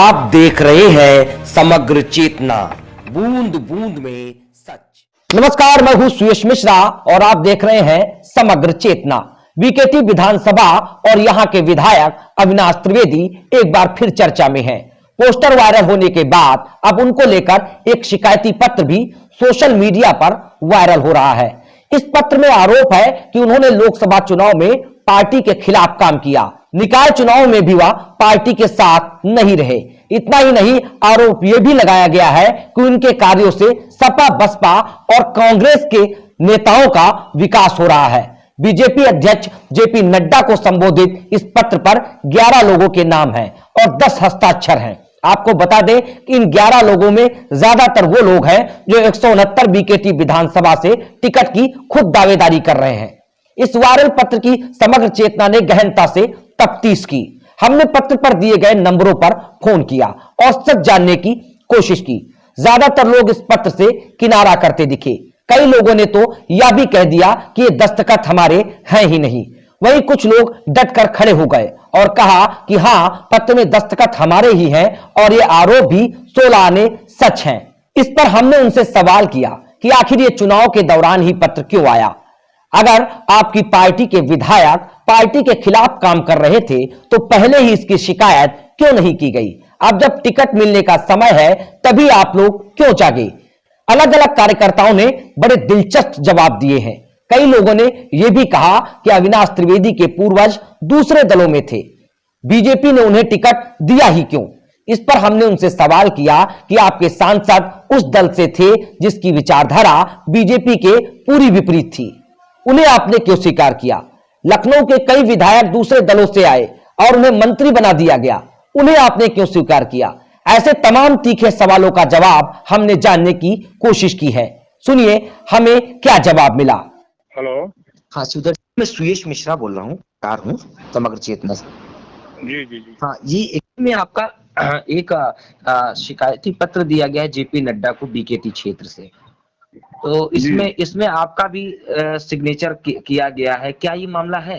आप देख रहे हैं समग्र चेतना, बूंद बूंद में सच। नमस्कार, मैं हूं सुयश मिश्रा और आप देख रहे हैं समग्र चेतना। बीकेटी विधानसभा और यहां के विधायक अविनाश त्रिवेदी एक बार फिर चर्चा में हैं। पोस्टर वायरल होने के बाद अब उनको लेकर एक शिकायती पत्र भी सोशल मीडिया पर वायरल हो रहा है। इस पत्र में आरोप है कि उन्होंने लोकसभा चुनाव में पार्टी के खिलाफ काम किया, निकाय चुनाव में भी वह पार्टी के साथ नहीं रहे। इतना ही नहीं, आरोप यह भी लगाया गया है कि उनके कार्यों से सपा, बसपा और कांग्रेस के नेताओं का विकास हो रहा है। बीजेपी अध्यक्ष जेपी नड्डा को संबोधित इस पत्र पर 11 लोगों के नाम हैं और 10 हस्ताक्षर हैं। आपको बता दें कि इन 11 लोगों में ज्यादातर वो लोग हैं जो 169 बीकेटी विधानसभा से टिकट की खुद दावेदारी कर रहे हैं। इस वायरल पत्र की समग्र चेतना ने गहनता से तफ्तीश की। हमने पत्र पर दिए गए नंबरों पर फोन किया और सच जानने की कोशिश की। ज्यादातर लोग इस पत्र से किनारा करते दिखे। कई लोगों ने तो यह भी कह दिया कि ये दस्तखत हमारे हैं ही नहीं। वहीं कुछ लोग डटकर खड़े हो गए और कहा कि हां, पत्र में दस्तखत हमारे ही हैं और ये आरोप भी 16 आने सच हैं। इस पर हमने उनसे सवाल किया कि आखिर ये चुनाव के दौरान ही पत्र क्यों आया। अगर आपकी पार्टी के विधायक पार्टी के खिलाफ काम कर रहे थे तो पहले ही इसकी शिकायत क्यों नहीं की गई? अब जब टिकट मिलने का समय है तभी आप लोग क्यों जागे? अलग अलग कार्यकर्ताओं ने बड़े दिलचस्प जवाब दिए हैं। कई लोगों ने यह भी कहा कि अविनाश त्रिवेदी के पूर्वज दूसरे दलों में थे, बीजेपी ने उन्हें टिकट दिया ही क्यों? इस पर हमने उनसे सवाल किया कि आपके सांसद उस दल से थे जिसकी विचारधारा बीजेपी के पूरी विपरीत थी, उन्हें आपने क्यों स्वीकार किया? लखनऊ के कई विधायक दूसरे दलों से आए और उन्हें मंत्री बना दिया गया, उन्हें आपने क्यों स्वीकार किया? ऐसे तमाम तीखे सवालों का जवाब हमने जानने की कोशिश की है। सुनिए हमें क्या जवाब मिला। हेलो, हाँ सुधर, मैं सुयश मिश्रा बोल रहा हूँ, कार हूँ समग्र चेतना से। जी जी जी। हाँ, ये इसमें आपका एक शिकायती पत्र दिया गया है जेपी नड्डा को बीकेटी क्षेत्र से। तो इसमें आपका भी सिग्नेचर किया गया है, क्या ये मामला है?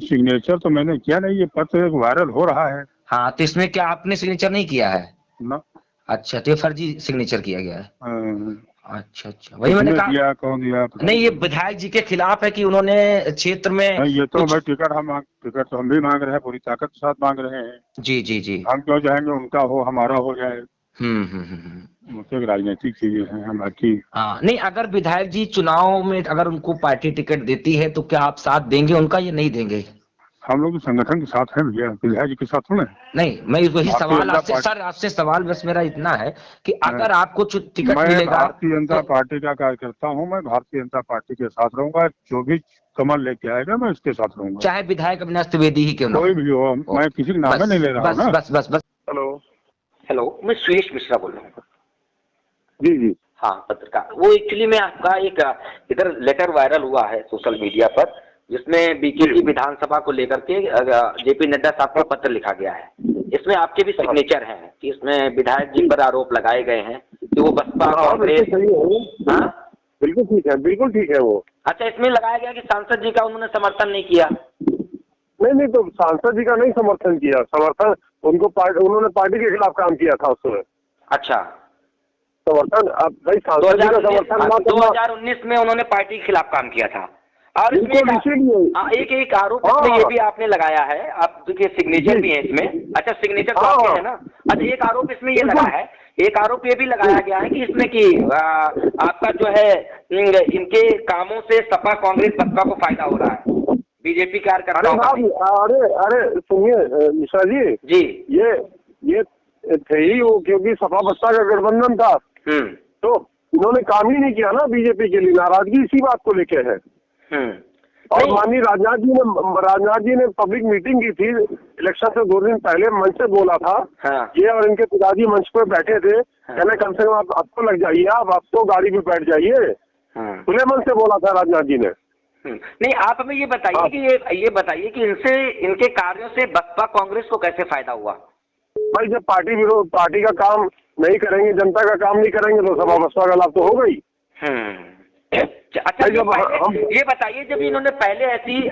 सिग्नेचर तो मैंने किया नहीं, ये पत्र एक वायरल हो रहा है। हाँ, तो इसमें क्या आपने सिग्नेचर नहीं किया है ना। अच्छा, तो ये फर्जी सिग्नेचर किया गया है। अच्छा, वही मैंने कहा। कौन दिया? नहीं, ये विधायक जी के खिलाफ है कि उन्होंने क्षेत्र में ये तो भाई टिकट तो हम भी मांग रहे हैं, पूरी ताकत के साथ मांग रहे हैं। जी जी जी। हम क्यों जाएंगे उनका हो हमारा हो जाए? हम्म। राजनीतिक चीजें हैं हम बाकी। हाँ, नहीं, अगर विधायक जी चुनाव में अगर उनको पार्टी टिकट देती है तो क्या आप साथ देंगे उनका या नहीं देंगे? हम लोग संगठन के साथ हैं भैया, विधायक जी के साथ थोड़े। नहीं, मैं वही सवाल आपसे सवाल बस मेरा इतना है कि अगर आपको टिकट मिलेगा। भारतीय जनता पार्टी का कार्यकर्ता हूँ, मैं भारतीय जनता पार्टी के साथ रहूंगा। जो भी कमल लेके आएगा मैं उसके साथ रहूंगा, चाहे विधायक अविनाश त्रिवेदी ही क्यों ना कोई भी हो। मैं किसी का नाम नहीं ले रहा हूँ। बस। हेलो, मैं सुयश मिश्रा बोल रहा हूँ। जी जी। हाँ, पत्रकार। वो एक्चुअली में आपका एक इधर लेटर वायरल हुआ है सोशल मीडिया पर, जिसमें बीकेटी विधानसभा को लेकर के जेपी नड्डा साहब को पत्र लिखा गया है। इसमें आपके भी सिग्नेचर हैं कि इसमें विधायक जी पर आरोप लगाए गए हैं कि वो बसपा कांग्रेस। हाँ, बिल्कुल ठीक है वो। अच्छा, इसमें लगाया गया कि सांसद जी का उन्होंने समर्थन नहीं किया। नहीं, तो सांसद जी का नहीं समर्थन किया, समर्थन उन्होंने पार्टी के खिलाफ काम किया था उस समय। अच्छा, समर्थन अब भाई सांसद जी का समर्थन 2019 में उन्होंने पार्टी के खिलाफ काम किया था। और इसमें एक आरोप इसमें ये भी आपने लगाया है, आपके सिग्नेचर भी है इसमें। अच्छा, सिग्नेचर तो आपके है ना। अच्छा, एक आरोप इसमें ये लगा है, एक आरोप ये भी लगाया गया है कि इसमें कि आपका जो है इनके कामों से सपा, कांग्रेस, बसपा को फायदा हो रहा है, बीजेपी कार्यकर्ताओं का। अरे सुनिए मिश्रा जी, ये थे ही वो, क्योंकि सपा बसपा का गठबंधन था तो इन्होंने काम ही नहीं किया ना बीजेपी के लिए। नाराजगी इसी बात को लेके है। और माननीय राजनाथ जी ने पब्लिक मीटिंग की थी इलेक्शन से 2 दिन पहले, मंच से बोला था। हाँ। ये और इनके पिताजी मंच पे बैठे थे। हाँ। कहने कम से कम आप तो लग जाइए, आप तो गाड़ी पे बैठ जाइए। हाँ। खुले मन से बोला था राजनाथ जी ने। नहीं, आप हमें ये बताइए कि ये बताइए कि इनके कार्यों से बसपा कांग्रेस को कैसे फायदा हुआ? भाई, जब पार्टी का काम नहीं करेंगे, जनता का काम नहीं करेंगे तो सपा बसपा का लाभ तो होगा ही। अच्छा ये बताइए, जब इन्होंने पहले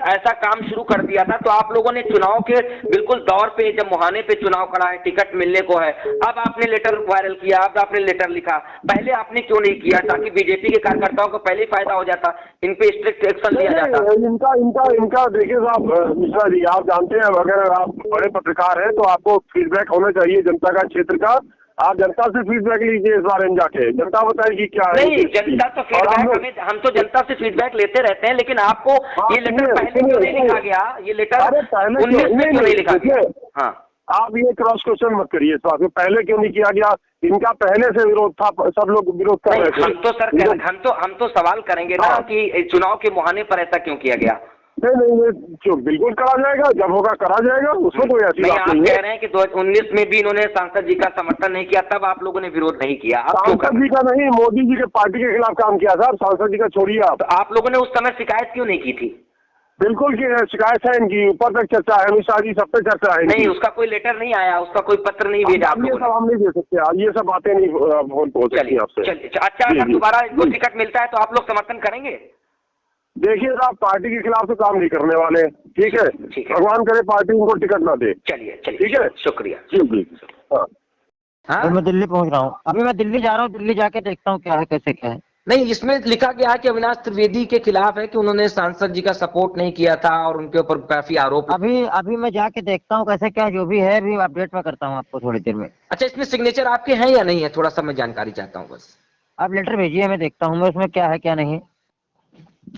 ऐसा काम शुरू कर दिया था तो आप लोगों ने चुनाव के बिल्कुल दौर पे, जब मुहाने पे चुनाव खड़ा है, टिकट मिलने को है, अब आपने लेटर वायरल किया, अब आपने लेटर लिखा, पहले आपने क्यों नहीं किया ताकि बीजेपी के कार्यकर्ताओं को पहले ही फायदा हो जाता, इन पे स्ट्रिक्ट एक्शन लिया जाता? इनका देखिए साहब मिश्रा जी, आप जानते हैं अगर आप बड़े पत्रकार हैं तो आपको फीडबैक होना चाहिए जनता का, क्षेत्र का। आप जनता से फीडबैक लीजिए इस बारे में जाके, जनता बताएगी क्या है। नहीं, जनता तो फीडबैक, हम तो जनता से फीडबैक लेते रहते हैं, लेकिन आपको ये लेटर पहले क्यों नहीं लिखा गया? ये लेटर 19 में क्यों नहीं लिखा गया? हाँ, आप ये क्रॉस क्वेश्चन मत करिए इस बात में, पहले क्यों नहीं किया गया? इनका पहले से विरोध था, सब लोग विरोध कर रहे थे। हम तो सवाल करेंगे ना कि चुनाव के मुहाने पर ऐसा क्यों किया गया? नहीं, बिल्कुल करा जाएगा, जब होगा करा जाएगा, उसमें कोई ऐसी बात नहीं है। आप कह रहे हैं कि 2019 में भी इन्होंने सांसद जी का समर्थन नहीं किया, तब आप लोगों ने विरोध नहीं किया। सांसद जी का नहीं, मोदी जी के पार्टी के खिलाफ काम किया था, सांसद जी का छोड़िए आप। आप लोगों ने उस समय शिकायत क्यों नहीं की थी? बिल्कुल की शिकायत है इनकी, ऊपर तक चर्चा है, अमित शाह जी सब पे चर्चा है। नहीं, उसका कोई लेटर नहीं आया, उसका कोई पत्र नहीं भेजा आप लोगों ने? हम नहीं दे सकते, ये सब बातें नहीं पहुंच सकती आपसे। अच्छा, अगर दोबारा इनको टिकट मिलता है तो आप लोग समर्थन करेंगे? देखिए साहब, पार्टी के खिलाफ तो काम नहीं करने वाले, ठीक है? भगवान करे पार्टी उनको टिकट ना दे। चलिए, ठीक है, शुक्रिया। जी। हाँ, मैं दिल्ली पहुंच रहा हूँ, अभी मैं दिल्ली जा रहा हूँ, दिल्ली जाके देखता हूँ क्या है कैसे क्या है। नहीं, इसमें लिखा गया है कि अविनाश त्रिवेदी के खिलाफ है कि उन्होंने सांसद जी का सपोर्ट नहीं किया था और उनके ऊपर काफी आरोप। अभी मैं जाके देखता हूँ कैसे क्या, जो भी है अभी अपडेट में करता हूँ आपको थोड़ी देर में। अच्छा, इसमें सिग्नेचर आपके हैं या नहीं है? थोड़ा सा मैं जानकारी चाहता हूँ बस। आप लेटर भेजिए, मैं देखता हूँ मैं उसमें क्या है क्या नहीं।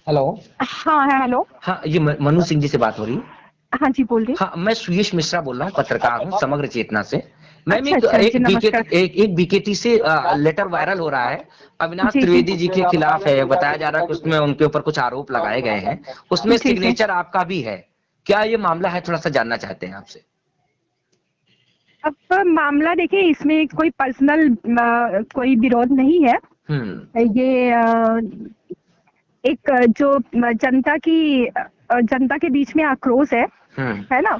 हेलो। हाँ है, हेलो। हाँ, ये मनु सिंह जी से बात हो रही है? हाँ जी, बोलिए। हाँ, मैं सुयश मिश्रा बोल रहा हूँ, पत्रकार हूँ समग्र चेतना से। मैम, अच्छा, एक बीकेटी से लेटर वायरल हो रहा है, अविनाश त्रिवेदी जी के खिलाफ है, बताया जा रहा है कि उसमें उनके ऊपर कुछ आरोप लगाए गए हैं, उसमें सिग्नेचर आपका भी है, क्या ये मामला है? थोड़ा सा जानना चाहते हैं आपसे। अब मामला देखिए, इसमें कोई पर्सनल कोई विरोध नहीं है। ये एक जो जनता के बीच में आक्रोश है ना।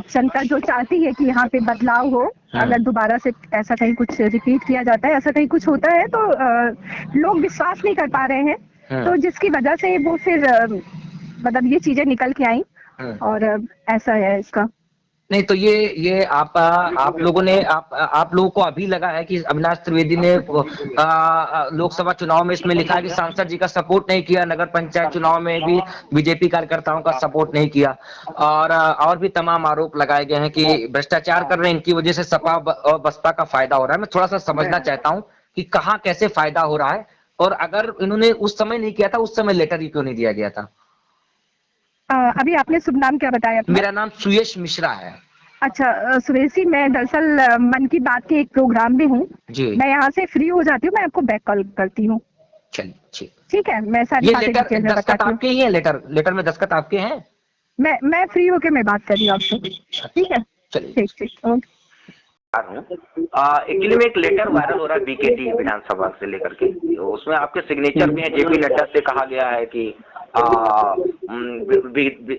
जनता जो चाहती है कि यहाँ पे बदलाव हो, अगर दोबारा से ऐसा कहीं कुछ रिपीट किया जाता है, ऐसा कहीं कुछ होता है तो लोग विश्वास नहीं कर पा रहे हैं, तो जिसकी वजह से वो फिर मतलब ये चीजें निकल के आई और ऐसा है इसका। नहीं, तो ये आप लोगों ने आप लोगों को अभी लगा है कि अविनाश त्रिवेदी ने लोकसभा चुनाव में इसमें लिखा है कि सांसद जी का सपोर्ट नहीं किया, नगर पंचायत चुनाव में भी बीजेपी कार्यकर्ताओं का सपोर्ट नहीं किया, और भी तमाम आरोप लगाए गए हैं कि भ्रष्टाचार कर रहे हैं, इनकी वजह से सपा और बसपा का फायदा हो रहा है। मैं थोड़ा सा समझना चाहता हूँ कि कहाँ कैसे फायदा हो रहा है, और अगर इन्होंने उस समय नहीं किया था, उस समय लेटर ही क्यों नहीं दिया गया था? अभी आपने शुभ नाम क्या बताया? मेरा नाम सुयश मिश्रा है। अच्छा सुरेश जी, मैं दरअसल मन की बात के एक प्रोग्राम में हूँ, मैं यहाँ से फ्री हो जाती हूँ, मैं आपको बैक कॉल करती हूँ। चलिए, ठीक है, मैं सारी बातें डिटेल में बताती हूँ। आपके ही है लेटर में दस्तखत आपके हैं? मैं फ्री होके मैं बात कर रही हूँ आपसे, ठीक है? चलिए, ठीक, ओके। एक्चुअली में एक लेटर वायरल हो रहा है बीकेटी विधानसभा से लेकर के, उसमें आपके सिग्नेचर भी है। जेपी नड्डा से कहा गया है कि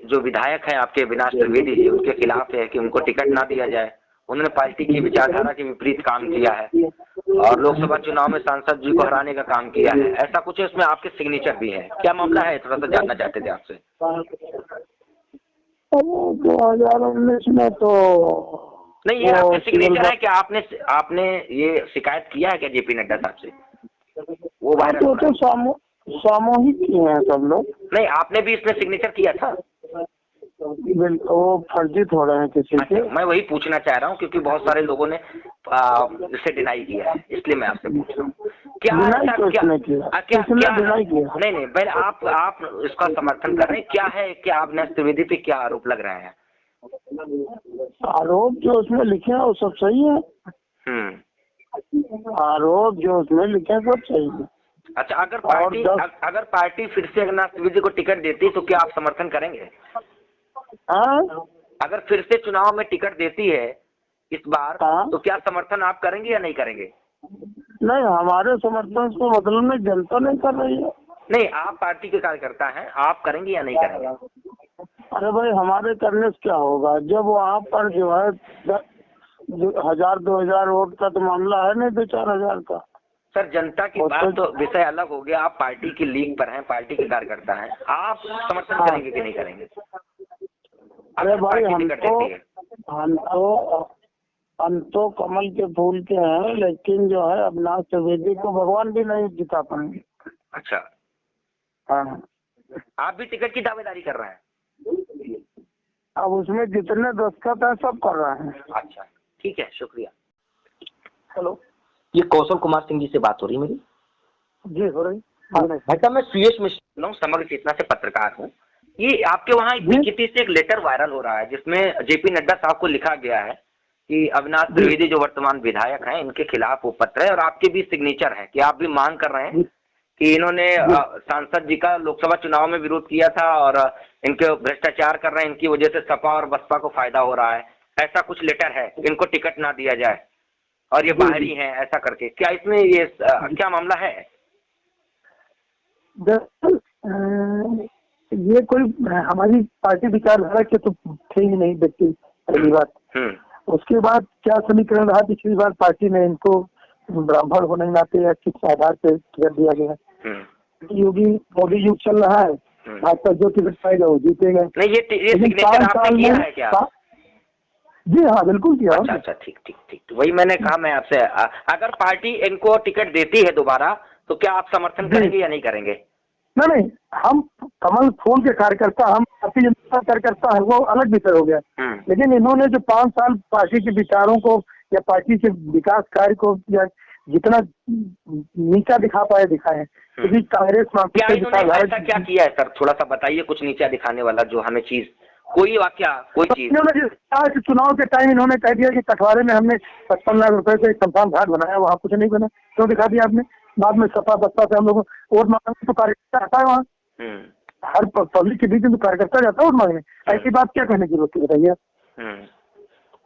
जो विधायक है आपके अविनाश त्रिवेदी जी, उनके खिलाफ है कि उनको टिकट ना दिया जाए, उन्होंने पार्टी की विचारधारा के विपरीत काम किया है और लोकसभा चुनाव में सांसद जी को हराने का काम किया है, ऐसा कुछ है। उसमें आपके सिग्नेचर भी है, क्या मामला है? थोड़ा सा जानना चाहते थे आपसे। 2019 में तो नहीं, ये आपके सिग्नेचर है क्या? आपने ये शिकायत किया है क्या जेपी नड्डा साहब से? वो वायरल तो सामूहिक ही हैं सब लोग। नहीं, आपने भी इसमें सिग्नेचर किया था? वो फर्जी थोड़े हैं किसी के। मैं वही पूछना चाह रहा हूँ क्योंकि बहुत सारे लोगों ने इसे डिनाई किया है, इसलिए मैं आपसे पूछ रहा हूँ क्या नहीं, पहले आप इसका समर्थन कर रहे हैं, क्या है क्या अविनाश त्रिवेदी पे क्या आरोप लग रहे हैं? आरोप जो उसमें लिखे हैं वो सब सही है। आरोप जो उसमें लिखे हैं सब सही है। अच्छा, अगर पार्टी फिर से अविनाश त्रिवेदी को टिकट देती तो क्या आप समर्थन करेंगे? अगर फिर से चुनाव में टिकट देती है इस बार, तो क्या समर्थन आप करेंगे या नहीं करेंगे? नहीं, हमारे समर्थन को मतलब में जनता नहीं कर रही है। नहीं, आप पार्टी के कार्यकर्ता हैं, आप करेंगे या नहीं करेंगे? अरे भाई, हमारे करने से क्या होगा जब वहाँ पर जो है 1000-2000 वोट का तो मामला है नहीं, 2-4 हजार का। सर जनता की बात तो विषय अलग हो गया, आप पार्टी की लीग पर हैं, पार्टी के कार्यकर्ता हैं, आप समर्थन करेंगे कि नहीं करेंगे? अरे भाई हम तो कमल के फूल के हैं, लेकिन जो है अविनाश त्रिवेदी को भगवान भी नहीं जिता पाएंगे। अच्छा, हाँ, आप भी टिकट की दावेदारी कर रहे हैं? अब उसमें जितने दस्तखत है सब कर रहे हैं। अच्छा, ठीक है, शुक्रिया। हेलो, ये कौशल कुमार सिंह जी से बात हो रही है मेरी? जी हो रही। भाई साहब, मैं सुयश मिश्रा समग्र चेतना से पत्रकार हूँ। ये आपके वहाँ बीकेटी से एक लेटर वायरल हो रहा है जिसमें जेपी नड्डा साहब को लिखा गया है कि अविनाश त्रिवेदी जो वर्तमान विधायक हैं इनके खिलाफ वो पत्र है, और आपके भी सिग्नेचर है कि आप भी मांग कर रहे हैं कि इन्होंने सांसद जी का लोकसभा चुनाव में विरोध किया था और इनके भ्रष्टाचार कर रहे हैं, इनकी वजह से सपा और बसपा को फायदा हो रहा है, ऐसा कुछ लेटर है, इनको टिकट ना दिया जाए और ये बाहरी हैं, ऐसा करके। क्या इसमें ये क्या मामला है? ये कोई हमारी पार्टी विचारधारा के तो थे ही नहीं व्यक्ति, पहली बात। उसके बाद क्या समीकरण रहा, पिछली बार पार्टी ने इनको ब्राह्मण होने के नाते या किस आधार पे टिकट दिया गया। योगी मोदी युग चल रहा है, भाजपा जो टिकट पाएगा वो जीतेगा। नहीं, ये सिग्नेचर आपने किया है क्या? जी हाँ, बिल्कुल किया। अच्छा, ठीक, वही मैंने कहा मैं आपसे, अगर पार्टी इनको टिकट देती है दोबारा तो क्या आप समर्थन करेंगे या नहीं करेंगे? नहीं, हम कमल फूल के कार्यकर्ता, हम भारतीय जनता कार्यकर्ता है, वो अलग विषय हो गया। लेकिन इन्होंने जो 5 साल पार्टी के विचारों को या पार्टी के विकास कार्य को या जितना नीचा दिखा पाए दिखाए, क्योंकि कांग्रेस क्या किया है सर, थोड़ा सा बताइए कुछ नीचा दिखाने वाला जो हमें चीज, कोई वाक्य, कोई चीज। इन्होंने चुनाव के टाइम इन्होंने कह दिया कि कठवारे में हमने 55 लाख रुपए से शमशान घाट बनाया, वहाँ कुछ नहीं बना, क्यों दिखा दिया आपने? बाद में सपा बसपा से हम लोग वोट मांगने तो कार्यकर्ता आता है वहाँ, हर पब्लिक के बीच में तो कार्यकर्ता जाता है वोट मांगने। ऐसी बात क्या कहने की जरूरत है बताइए?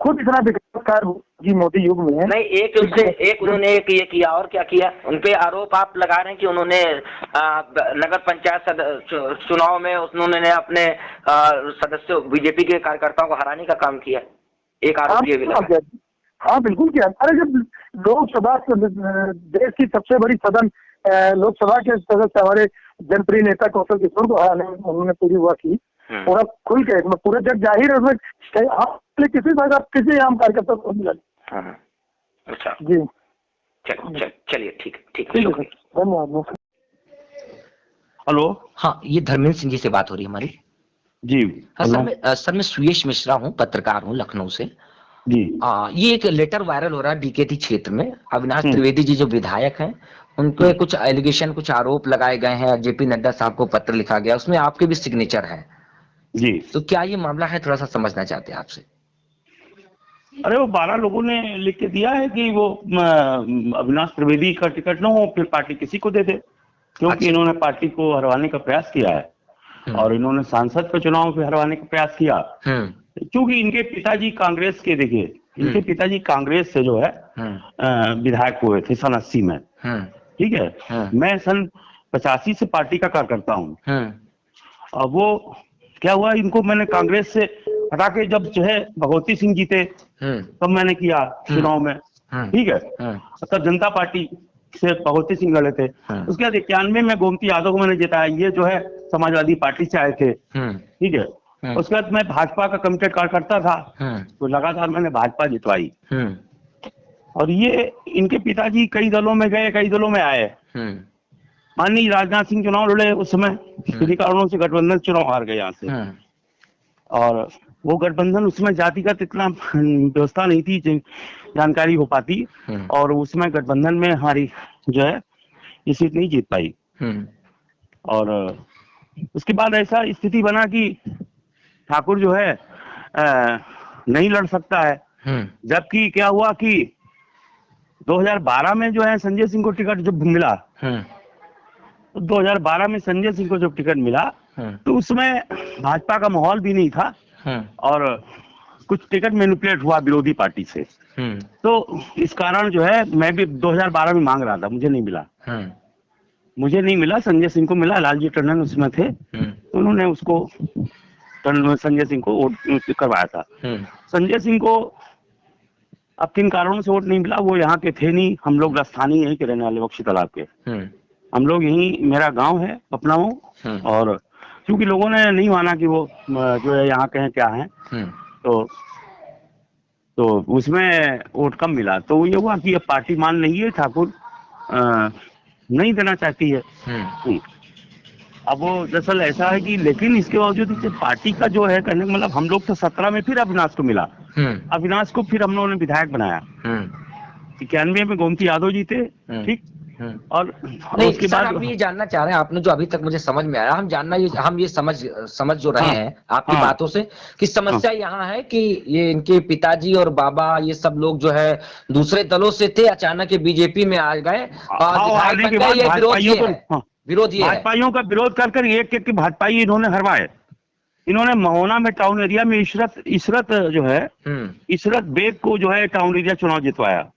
खुद इतना विकास कार्य जी मोदी युग में है। नहीं, एक उन्होंने ये किया, और क्या किया? उनपे आरोप आप लगा रहे हैं कि उन्होंने नगर पंचायत चुनाव में उन्होंने अपने सदस्यों बीजेपी के कार्यकर्ताओं को हराने का काम किया, एक आरोप ये भी लगा। हाँ बिल्कुल किया। अरे जब लोकसभा देश की सबसे बड़ी सदन लोकसभा के सदस्य हमारे जनप्रिय नेता कौशल किशोर को हराने उन्होंने पूरी हुआ की, पूरा खुल के पूरे जग जाहिर है उसमें, किसी आम कार्यकर्ता को मिला। अच्छा जी, चलिए, ठीक है, धन्यवाद। हेलो, हाँ, ये धर्मेंद्र सिंह जी से बात हो रही है हमारी? जी हाँ सर, मैं सुयश मिश्रा हूँ, पत्रकार हूँ, लखनऊ से जी। ये एक लेटर वायरल हो रहा है बीकेटी क्षेत्र में, अविनाश त्रिवेदी जी जो विधायक हैं उनको कुछ एलिगेशन, कुछ आरोप लगाए गए हैं, जेपी नड्डा साहब को पत्र लिखा गया, उसमें आपके भी सिग्नेचर है जी। तो क्या ये मामला है, थोड़ा सा समझना चाहते हैं आपसे। अरे वो 12 लोगों ने लिख के दिया है कि वो अविनाश त्रिवेदी का टिकट न हो, फिर पार्टी किसी को दे दे, क्योंकि इन्होंने पार्टी को हरवाने का प्रयास किया है और इन्होंने सांसद का चुनाव पे हरवाने का प्रयास किया, क्योंकि इनके पिताजी कांग्रेस के, देखिए इनके पिताजी कांग्रेस से जो है विधायक हुए थे सन 80 में, ठीक है। मैं सन 85 से पार्टी का कार्यकर्ता हूँ। अब वो क्या हुआ, इनको मैंने कांग्रेस से हटा के जब जो है भगवती सिंह जीते तब मैंने किया चुनाव में, ठीक है। तब जनता पार्टी से भगवती सिंह लड़े थे। उसके बाद 91 में गोमती यादव को मैंने जिताया, ये जो है समाजवादी पार्टी से आए थे, ठीक है। उसके बाद मैं भाजपा का कमिटेड कार्यकर्ता था, तो लगातार मैंने भाजपा जितवाई। और ये इनके पिताजी कई दलों में गए, कई दलों में आए। माननीय राजनाथ सिंह चुनाव लड़े, उस समय किसी कारणों से गठबंधन चुनाव हार गए यहाँ से, और वो गठबंधन उसमें जातिगत इतना व्यवस्था नहीं थी, जानकारी हो पाती, और उसमें गठबंधन में हमारी जो है ये सीट नहीं जीत पाई। और उसके बाद ऐसा स्थिति बना कि ठाकुर जो है नहीं लड़ सकता है, जबकि क्या हुआ कि 2012 में जो है संजय सिंह को टिकट जब मिला, तो 2012 में संजय सिंह को जब टिकट मिला तो उसमें भाजपा का माहौल भी नहीं था और कुछ टिकट मैनिपुलेट हुआ विरोधी पार्टी से। तो इस कारण जो है मैं भी 2012 में मांग रहा था, मुझे नहीं मिला, संजय सिंह को मिला, लालजी टंडन उसमें थे, तो उन्होंने उसको संजय सिंह को वोट करवाया था। संजय सिंह को अब किन कारणों से वोट नहीं मिला, वो यहाँ के थे नहीं, हम लोग स्थानीय यहीं के रहने वाले बख्शी तालाब के, हम लोग यहीं, मेरा गांव है पपनाऊ, और क्योंकि लोगों ने नहीं माना कि वो जो है यहाँ के हैं क्या है, तो उसमें वोट कम मिला। तो ये हुआ कि अब पार्टी मान रही है, ठाकुर नहीं देना चाहती है। अब वो दरअसल ऐसा है कि, लेकिन इसके बावजूद पार्टी का जो है कहने का मतलब, हम लोग तो 17 में फिर अविनाश को मिला, अविनाश को फिर हम लोगों ने विधायक बनाया, 91 में गोमती यादव जीते, ठीक। और उसके बाद हम ये जानना चाह रहे हैं, आपने जो अभी तक मुझे समझ में आया, हम ये समझ जो रहे हैं आपकी बातों से कि समस्या यहाँ है कि ये इनके पिताजी और बाबा ये सब लोग जो है दूसरे दलों से थे, अचानक ये बीजेपी में आ गए और विरोधी भाजपाइयों का विरोध कर एक भाजपाई इन्होंने हरवाए। इन्होंने महोना में टाउन एरिया में इशरत जो है, इशरत बेग को जो है टाउन एरिया चुनाव जितवाया।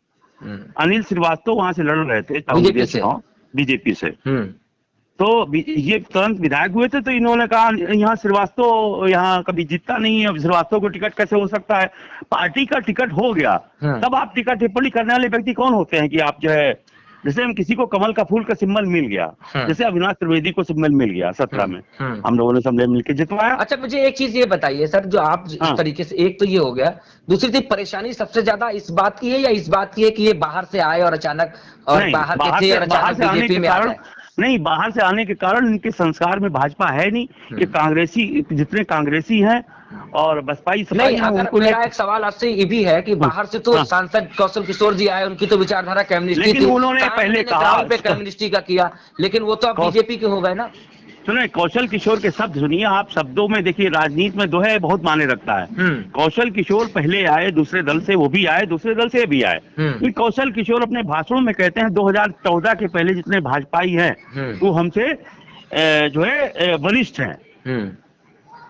अनिल श्रीवास्तव वहां से लड़ रहे थे बीजेपी से, तो ये तुरंत विधायक हुए थे। तो इन्होंने कहा यहाँ श्रीवास्तव यहाँ कभी जीतता नहीं है, अब श्रीवास्तव को टिकट कैसे हो सकता है, पार्टी का टिकट हो गया। तब आप टिकट टिप्पणी करने वाले व्यक्ति कौन होते हैं कि आप जो है, जैसे हम किसी को कमल का फूल का सिंबल मिल गया, जैसे अविनाश त्रिवेदी को सिंबल मिल गया 17 में, हम लोगों ने सबने मिलकर जितवाया। अच्छा, मुझे एक चीज ये बताइए सर, जो आप इस तरीके से, एक तो ये हो गया, दूसरी चीज परेशानी सबसे ज्यादा इस बात की है या इस बात की है कि ये बाहर से आए और अचानक, और बाहर के थे और अचानक बीजेपी में आ गए? नहीं, बाहर से आने के कारण इनके संस्कार में भाजपा है नहीं, ये कांग्रेसी, जितने कांग्रेसी हैं और बसपाई नहीं। अगर मेरा एक सवाल आपसे ये भी है कि बाहर से तो सांसद कौशल किशोर जी आए, उनकी तो विचारधारा कम्युनिस्टी थी, उन्होंने पहले कहा पे कम्युनिस्टी का किया, लेकिन वो तो अब बीजेपी के हो गए ना। सुनिए, कौशल किशोर के शब्द सुनिए आप, शब्दों में देखिए, राजनीति में दोहे बहुत माने रखता है। कौशल किशोर पहले आए दूसरे दल से, वो भी आए दूसरे दल से भी आए। कौशल किशोर अपने भाषणों में कहते हैं 2014 के पहले जितने भाजपाई हैं वो हमसे जो है वरिष्ठ हैं,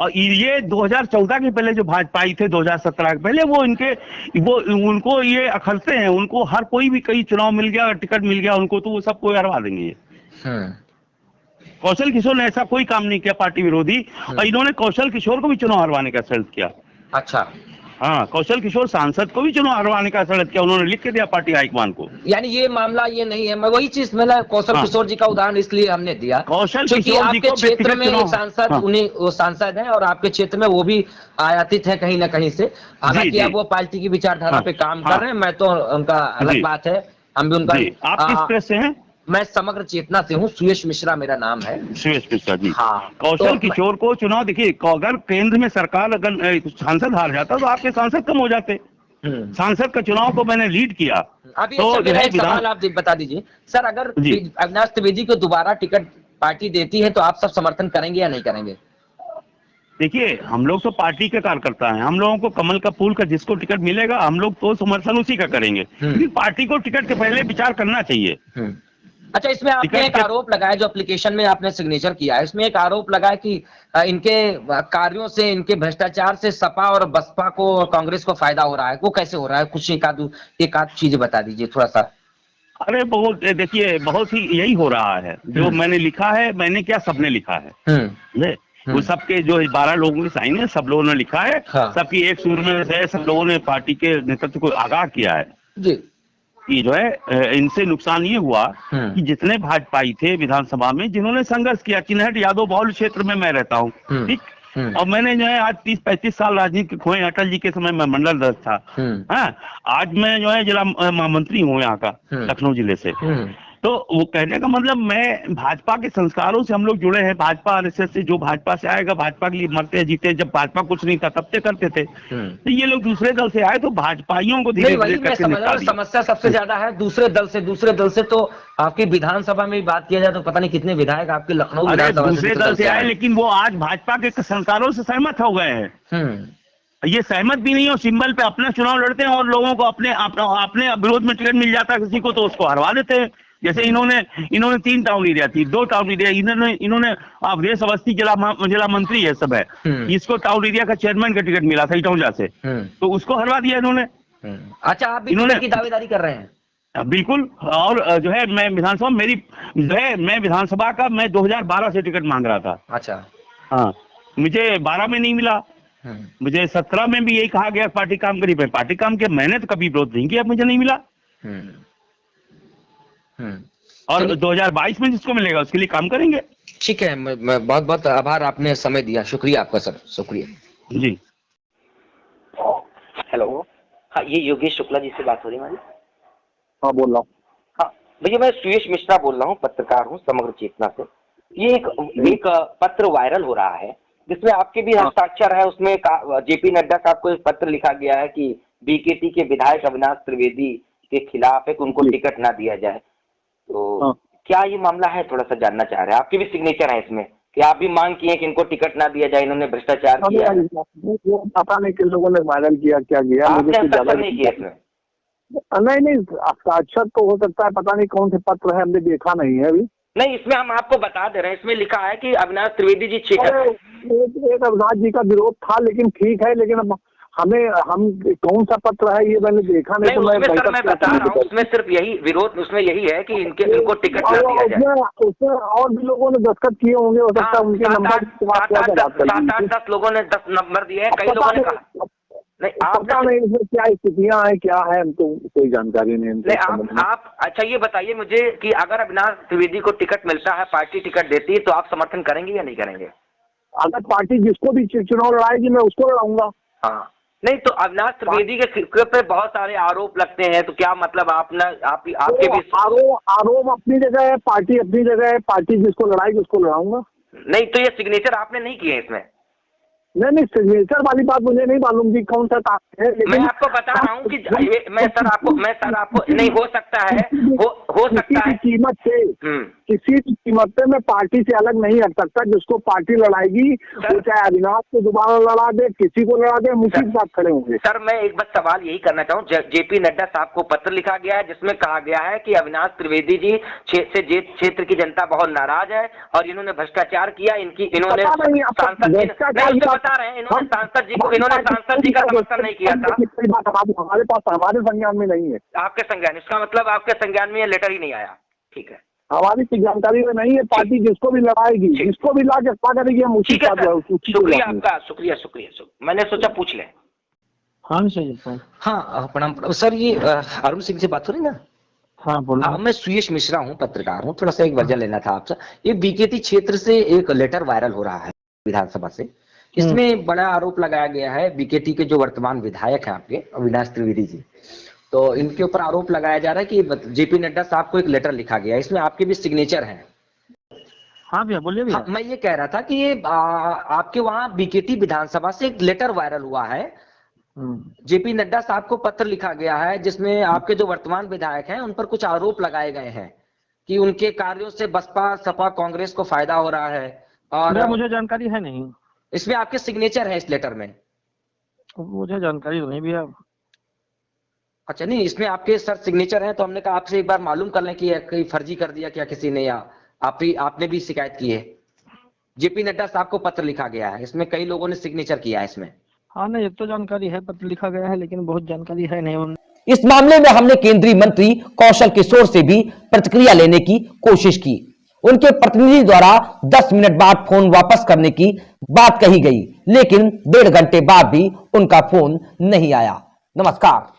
और ये 2014 के पहले जो भाजपाई थे 2017 के पहले, वो उनको ये अखरते हैं, उनको हर कोई भी कहीं चुनाव मिल गया, टिकट मिल गया उनको, तो वो सबको हरवा देंगे। कौशल किशोर ने ऐसा कोई काम नहीं किया पार्टी विरोधी, और इन्होंने कौशल किशोर को भी चुनाव हरवाने का षड्यंत्र किया। अच्छा, हाँ, कौशल किशोर सांसद को भी चुनाव हरवाने का षड्यंत्र किया, उन्होंने लिख के दिया पार्टी हाईकमान को। यानी ये मामला ये नहीं है, मैं वही चीज, मैंने कौशल किशोर जी का उदाहरण इसलिए हमने दिया, कौशल किशोर आपके क्षेत्र में एक सांसद, उन्हीं वो सांसद हैं और आपके क्षेत्र में वो भी आयातित है कहीं ना कहीं से, हालांकि अब वो पार्टी की विचारधारा पे काम कर रहे हैं, मैं तो उनका अलग बात है, हम भी उनका। आप किस प्रेस से हैं? मैं समग्र चेतना से हूँ, सुयश मिश्रा मेरा नाम है। सुयश मिश्रा जी। हाँ, कौशल किशोर को चुनाव, देखिए अगर केंद्र में सरकार, अगर सांसद हार जाता तो आपके सांसद कम हो जाते। सांसद का चुनाव को मैंने लीड किया। अभी तो एक सवाल आप बता दीजिए सर, अगर अविनाश त्रिवेदी को दोबारा टिकट पार्टी देती है तो आप सब समर्थन करेंगे या नहीं करेंगे? देखिए, हम लोग तो पार्टी के कार्यकर्ता हैं, हम लोगों को कमल का फूल का जिसको टिकट मिलेगा हम लोग तो समर्थन उसी का करेंगे, क्योंकि पार्टी को टिकट के पहले विचार करना चाहिए। अच्छा, इसमें आपने एक आरोप लगाया, जो एप्लीकेशन में आपने सिग्नेचर किया है, इसमें एक आरोप लगाया कि इनके कार्यों से, इनके भ्रष्टाचार से सपा और बसपा को, कांग्रेस को फायदा हो रहा है। वो कैसे हो रहा है? कुछ एक आध चीजें बता दीजिए थोड़ा सा। अरे बहुत, देखिए बहुत ही यही हो रहा है जो मैंने लिखा है, मैंने क्या सबने लिखा है, वो सबके जो 12 लोगों के साइन है, सब लोगों ने लिखा है, सबकी एक सुर में है, सब लोगों ने पार्टी के नेतृत्व को आगाह किया है जी कि जो है इनसे नुकसान ये हुआ कि जितने भाजपाई थे विधानसभा में, जिन्होंने संघर्ष किया, चिन्हट यादव बहुल क्षेत्र में मैं रहता हूँ, ठीक, और मैंने जो है आज 30-35 साल राजनीति खोए, अटल जी के समय मैं मंडल अध्यक्ष था, हाँ, आज मैं जो है जिला महामंत्री हूँ यहाँ का, लखनऊ जिले से। तो वो कहने का मतलब, मैं भाजपा के संस्कारों से हम लोग जुड़े हैं, भाजपा आरएसएस से, जो भाजपा से आएगा भाजपा के लिए मरते जीते, जब भाजपा कुछ नहीं था तब से करते थे, तो ये लोग दूसरे दल से आए तो भाजपाइयों को धीरे धीरे करके निपटा दिया। समस्या सबसे ज्यादा है दूसरे दल से तो आपकी विधानसभा में बात किया जाए तो पता नहीं कितने विधायक आपके लखनऊ विधानसभा दूसरे दल से आए, लेकिन वो आज भाजपा के संस्कारों से सहमत हो गए हैं। ये सहमत भी नहीं हो, सिंबल पे अपना चुनाव लड़ते हैं और लोगों को अपने विरोध में टिकट मिल जाता है किसी को तो उसको हरवा देते हैं। जैसे इन्होंने 3 टाउन एरिया थी, 2 टाउन एरिया, इन्होंने अवधेश अवस्थी जिला मंत्री है सब है, इसको टाउन एरिया का चेयरमैन का टिकट मिला था इटौंजा से, तो उसको हरवा दिया इन्होंने। अच्छा, आप इन्होंने की दावेदारी कर रहे हैं? बिल्कुल, और जो है मैं विधानसभा, मेरी जो है मैं विधानसभा का मैं 2012 से टिकट मांग रहा था। अच्छा, हाँ, मुझे 12 में नहीं मिला, मुझे 17 में भी यही कहा गया पार्टी काम करी, मैं पार्टी काम किया, मैंने तो कभी विरोध नहीं किया, मुझे नहीं मिला। और 2022 में जिसको मिलेगा उसके लिए काम करेंगे। ठीक है, मैं बहुत बहुत आभार, आपने समय दिया, शुक्रिया आपका सर, शुक्रिया जी। हेलो, हाँ ये योगेश शुक्ला जी से बात हो रही है हमारी? हाँ बोल रहा हूँ। हाँ भैया, मैं सुयश मिश्रा बोल रहा हूँ, पत्रकार हूँ समग्र चेतना से। ये एक पत्र वायरल हो रहा है जिसमें आपके भी हस्ताक्षर है। उसमें जेपी नड्डा साहब को एक पत्र लिखा गया है कि बीकेटी के विधायक अविनाश त्रिवेदी के खिलाफ है कि उनको टिकट ना दिया जाए। तो क्या ये मामला है, थोड़ा सा जानना चाह रहे हैं। आपके भी सिग्नेचर है इसमें कि आप भी मांग किए कि इनको टिकट ना दिया जाए, इन्होंने भ्रष्टाचार किया है। पता नहीं किन लोगों ने वायरल किया, क्या किया, मुझे हस्ताक्षर नहीं किया इसमें? नहीं, हस्ताक्षर तो हो सकता है, पता नहीं कौन से पत्र है, हमने देखा नहीं है अभी। नहीं, इसमें हम आपको बता दे रहे हैं, इसमें लिखा है कि अविनाश त्रिवेदी जी एक अविनाश जी का विरोध था, लेकिन ठीक है, लेकिन अब हम कौन सा पत्र है ये मैंने देखा नहीं। तो मैं बता रहा हूँ, उसमें सिर्फ यही विरोध उसमें यही है कि इनको टिकट ना दिया जाए। उसमें और भी लोगों ने दस्तखत किए होंगे, हो सकता है उनके नंबर 7-8-10 लोगों ने 10 नंबर दिए हैं, कई लोगों ने कहा नहीं। पता नहीं इसमें क्या स्थितियां हैं, क्या है, हमको कोई जानकारी नहीं। आप अच्छा ये बताइए मुझे कि अगर अविनाश त्रिवेदी को टिकट मिलता है, पार्टी टिकट देती है, तो आप समर्थन करेंगे या नहीं करेंगे? अगर पार्टी जिसको भी चुनाव लड़ाएगी मैं उसको लड़ाऊंगा। हाँ, नहीं तो अविनाश त्रिवेदी के पे बहुत सारे आरोप लगते हैं, तो क्या मतलब आपके भी आरोप अपनी जगह है, पार्टी अपनी जगह है, पार्टी जिसको लड़ाएगी उसको लड़ाऊंगा। नहीं तो ये सिग्नेचर आपने नहीं किए इसमें? नहीं, सिग्नेचर वाली बात मुझे नहीं मालूम कि कौन सा काम है, लेकिन मैं आपको बता रहा हूँ कि मैं सर आपको नहीं हो सकता है, हो सकता है कीमत से, किसी भी कीमत पे मैं पार्टी से अलग नहीं हट सकता। जिसको पार्टी लड़ाएगी वो चाहे अविनाश को दोबारा लड़ा दे, किसी को लड़ा दे, मुझे साथ खड़े होंगे। सर मैं एक बस सवाल यही करना चाहूँ, जेपी नड्डा साहब को पत्र लिखा गया है जिसमें कहा गया है कि अविनाश त्रिवेदी जी क्षेत्र की जनता बहुत नाराज है और इन्होंने भ्रष्टाचार किया, इन्होंने बता रहे हैं, इन्होंने सांसद जी का समर्थन नहीं किया था। हमारे पास हमारे संज्ञान में नहीं है। आपके संज्ञान, इसका मतलब आपके संज्ञान में ये लेटर ही नहीं आया। ठीक है, हमारी जानकारी में नहीं है। पार्टी जिसको भी लड़ाएगी, जिसको भी ला के करेगी, हम उसी का शुक्रिया आपका, शुक्रिया। मैंने सोचा पूछ लें। हाँ सही। हाँ प्रणाम सर, ये अरुण सिंह से बात हो रही ना? हाँ बोलो। मैं सुयश मिश्रा हूँ, पत्रकार हूँ, थोड़ा सा एक वर्जन लेना था आपसे। ये बीकेटी क्षेत्र से एक लेटर वायरल हो रहा है विधानसभा से। इसमें बड़ा आरोप लगाया गया है बीकेटी के जो वर्तमान विधायक हैं आपके अविनाश त्रिवेदी जी, तो इनके ऊपर आरोप लगाया जा रहा है कि जेपी नड्डा साहब को एक लेटर लिखा गया, इसमें आपके भी सिग्नेचर हैं। हाँ भैया बोलिए भैया। मैं ये कह रहा था कि ये आपके वहाँ बीकेटी विधानसभा से एक लेटर वायरल हुआ है, जेपी नड्डा साहब को पत्र लिखा गया है जिसमें आपके जो वर्तमान विधायक हैं उन पर कुछ आरोप लगाए गए हैं कि उनके कार्यों से बसपा सपा कांग्रेस को फायदा हो रहा है। और मुझे जानकारी है नहीं, इसमें आपके सिग्नेचर है इस लेटर में? मुझे जानकारी तो नहीं भैया। अच्छा, नहीं इसमें आपके सर सिग्नेचर हैं, तो हमने कहा आपसे एक बार मालूम कर लें कि कहीं फर्जी कर दिया क्या किसी ने, या आपने भी शिकायत की है। जेपी नड्डा साहब को पत्र लिखा गया है, इसमें कई लोगों ने सिग्नेचर किया है इसमें। हाँ नहीं, एक तो जानकारी है, पत्र लिखा गया है, लेकिन बहुत जानकारी है नहीं। इस मामले में हमने केंद्रीय मंत्री कौशल किशोर से भी प्रतिक्रिया लेने की कोशिश की। उनके प्रतिनिधि द्वारा 10 मिनट बाद फोन वापस करने की बात कही गई, लेकिन 1.5 घंटे बाद भी उनका फोन नहीं आया। नमस्कार।